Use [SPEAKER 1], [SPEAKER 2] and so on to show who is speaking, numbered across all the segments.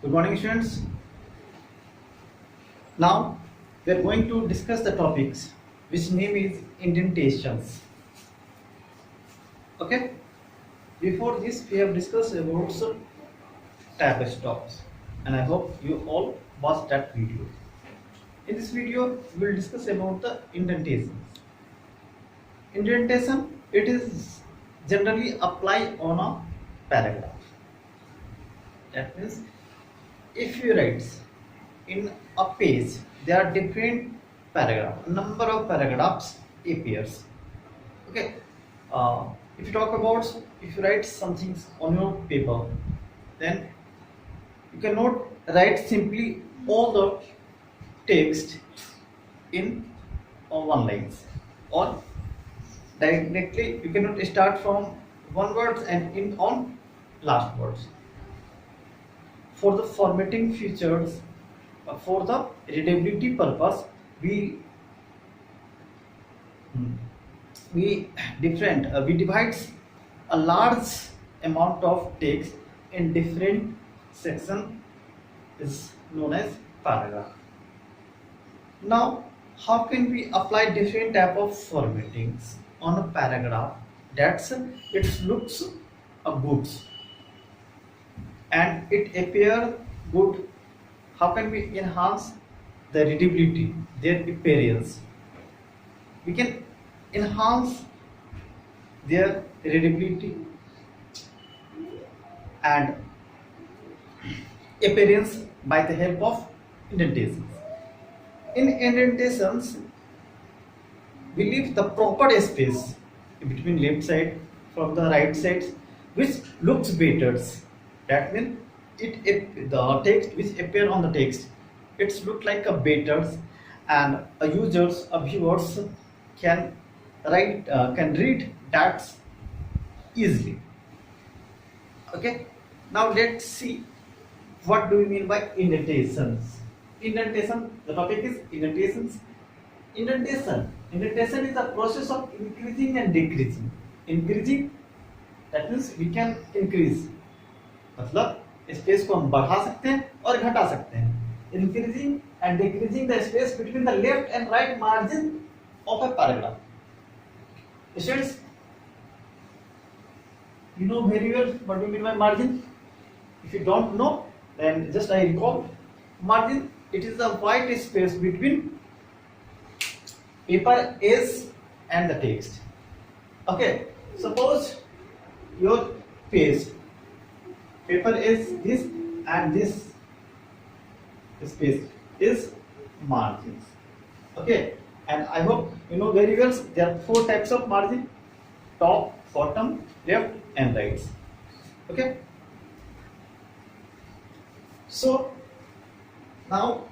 [SPEAKER 1] Good morning, students. Now we are going to discuss the topics which name is indentations. Okay. Before this, we have discussed about some tab stops, and I hope you all watched that video. In this video, we will discuss about the indentations. Indentation, it is generally applied on a paragraph. That means if you write in a page, there are different paragraphs, number of paragraphs appears. Okay. If you talk about, if you write something on your paper, then you cannot write simply all the text in one lines, or directly you cannot start from one word and in on last words. For the formatting features, for the readability purpose, we divide a large amount of text in different section is known as paragraph. Now, how can we apply different type of formattings on a paragraph that's it looks good and it appear good? How can we enhance the readability, their appearance? We can enhance their readability and appearance by the help of indentations. In indentations, we leave the proper space between left side from the right side, which looks better. That means the text which appear on the text, it's look like a better, and a users, a viewers can read that easily. Okay. Now let's see what do we mean by indentations. Indentation. The topic is indentations. Indentation is a process of increasing and decreasing. Increasing, that means we can increase, मतलब space को हम बढ़ा सकते हैं और घटा सकते हैं. Increasing and decreasing the space between the left and right margin of a paragraph. Students, you know very well what we mean by margin. If you don't know, then just I recall. Margin, it is a white space between paper is and the text. Okay, suppose your page, paper is this and this space is margins. Okay, and I hope you know very well there are 4 types of margin: top, bottom, left and right. Okay, so now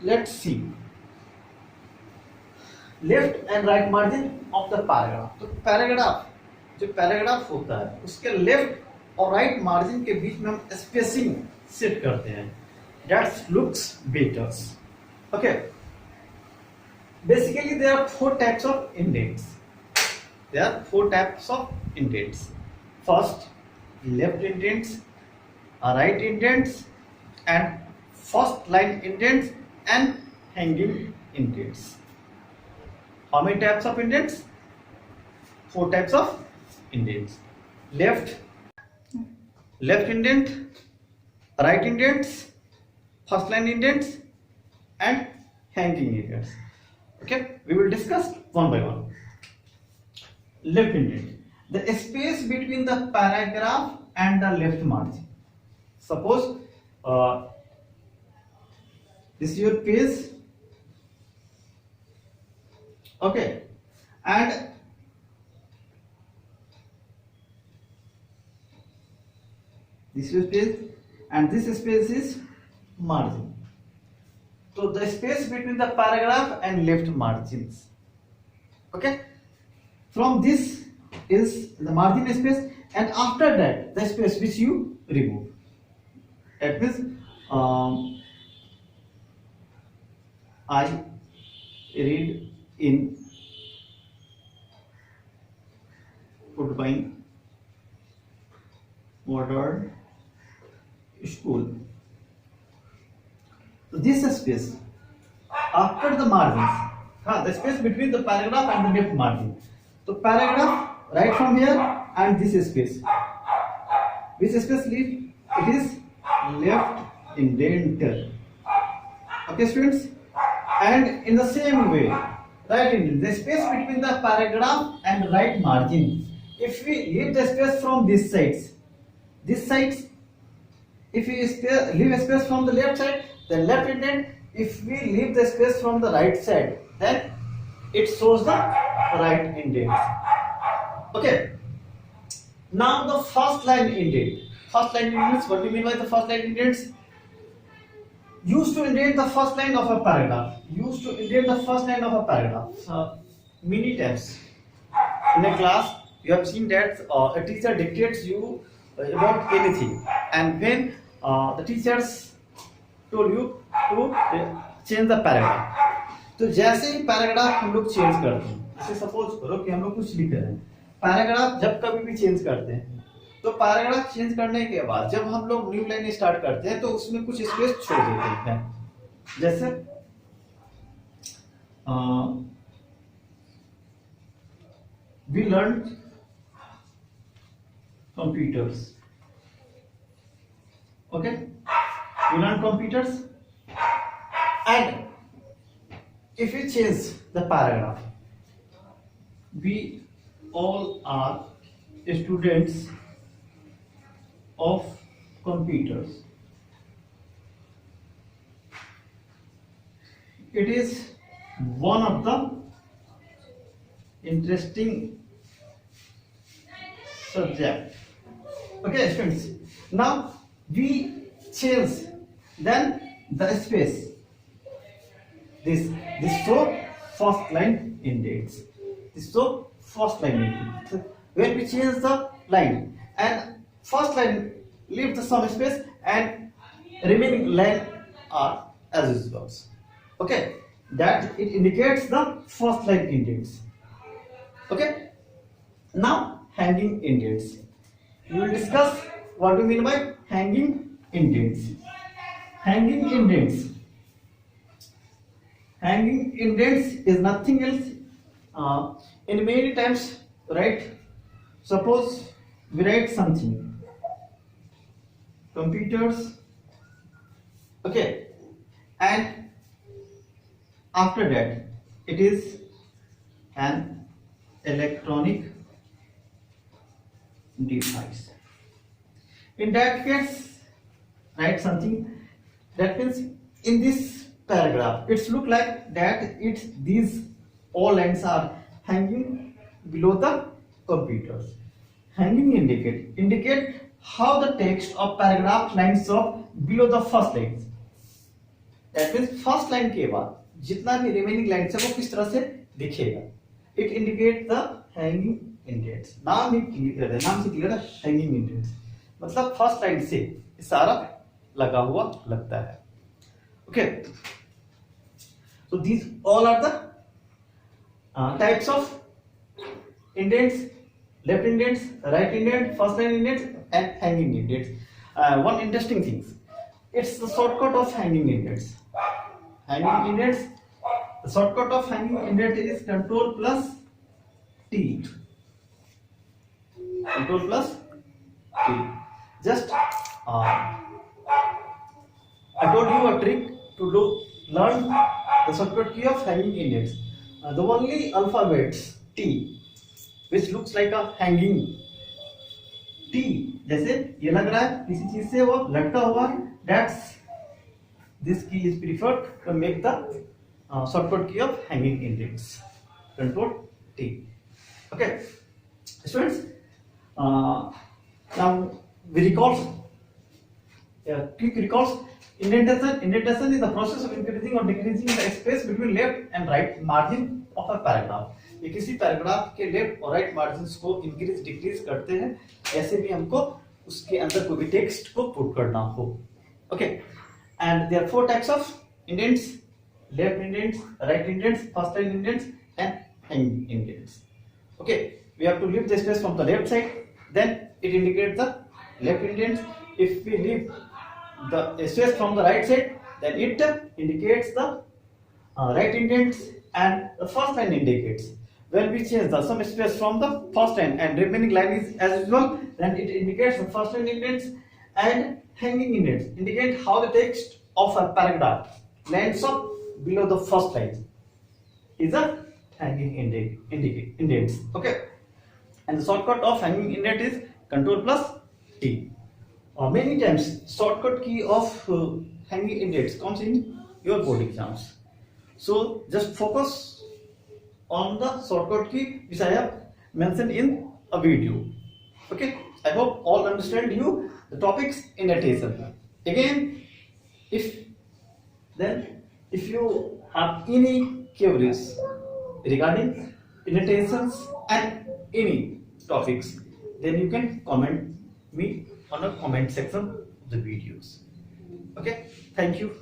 [SPEAKER 1] let's see left and right margin of the paragraph. तो paragraph, जो paragraph होता है उसके left और right margin के बीच में हम spacing set करते हैं. That looks better. Okay, basically there are 4 types of indents. There are 4 types of indents. First, left indents, right indents and first line indents and hanging indents. How many types of indents? 4 types of indents. Left indent, right indents, first line indents and hanging indents. Okay, we will discuss one by one. Left indent, the space between the paragraph and the left margin. Suppose this is your page. Okay, and this is space and this space is margin. So the space between the paragraph and left margins. Okay, from this is the margin space, and after that the space which you remove. That means I read in Woodbine modern school. this space after the margins, the space between the paragraph and the left margin. So paragraph right from here and this space. Which space leave? It is left indent. Okay, students. And in the same way, right indent, the space between the paragraph and right margin. If we leave the space from this sides, if we leave a space from the left side, then left indent. If we leave the space from the right side, then it shows the right indent. Okay. Now the first line indent. First line indents. What do you mean by the first line indents? Used to indent the first line of a paragraph. Used to indent the first line of a paragraph. Many times in a class, you have seen that a teacher dictates you about anything, and when the teachers told you to change the paragraph, तो जैसे ही paragraph हम लोग change करते हैं, जैसे suppose करो कि हम लोग कुछ लिख रहे हैं, पैराग्राफ जब कभी भी चेंज करते हैं, तो पैराग्राफ चेंज करने के बाद जब हम लोग न्यू लाइन स्टार्ट करते हैं तो उसमें कुछ स्पेस छोड़ देते हैं. जैसे we learned computers. Okay, we learned computers, and if we change the paragraph, we all are students of computers. It is one of the interesting subject. Okay, students. Now we change then the space. This so first line indents. This so first line indents. So when we change the line and first line leave the some space and remaining line are as usual. Okay, that it indicates the first line indents. Okay, now hanging indents. We will discuss what we mean by hanging indents. Hanging indents. Hanging indents is nothing else. In many times, right? Suppose we write something. Computers. Okay, and after that, it is an electronic device. In that case, write something. That means in this paragraph, it's look like that these all lines are hanging below the computers. Hanging indicate how the text of paragraph lines up below the first lines. That means first line के बाद जितना भी remaining lines है वो किस तरह से दिखेगा. It indicates the hanging indents. नाम ही क्लियर है, नाम से क्लियर है hanging indents. मतलब फर्स्ट लाइन से सारा लगा हुआ लगता है. Okay. So these all are the types of indents: left indents, right indent, first line indents, and hanging indents. One interesting thing: it's the shortcut of hanging indents. Hanging indents. The shortcut of hanging indent is Control plus T. Control plus T. Just I told you a trick to learn the shortcut key of hanging indents. The only alphabets T, which looks like a hanging T, जैसे ये लग रहा है किसी चीज से वो लटका हुआ है. That's this key is preferred to make the shortcut key of hanging indents. Control T. Okay, students. Now we recall. Quick recalls. Indentation is the process of increasing or decreasing the space between left and right margin of a paragraph. ये किसी paragraph के left और right margins को increase decrease करते हैं. ऐसे भी हमको उसके अंदर कोई भी टेक्स्ट को पुट करना हो. Okay, and there are four types of indents: left indents, right indents, first line indents, and hanging indents. Okay, we have to leave the space from the left side, then it indicates the left indents. If we leave the space from the right side, then it indicates the right indents, and the first line indicates. When we change the sum space from the first line and remaining line is as usual, then it indicates the first line indents, and hanging indents indicate how the text of a paragraph lands up below the first line is a hanging indents. Okay, and the shortcut of hanging indent is Control plus T. Many times shortcut key of hanging indents comes in your board exams. So just focus on the shortcut key which I have mentioned in a video. Okay, I hope all understand you the topics indentation. Again, if you have any queries regarding indentations and any topics, then you can comment me on a comment section of the videos. Okay, thank you.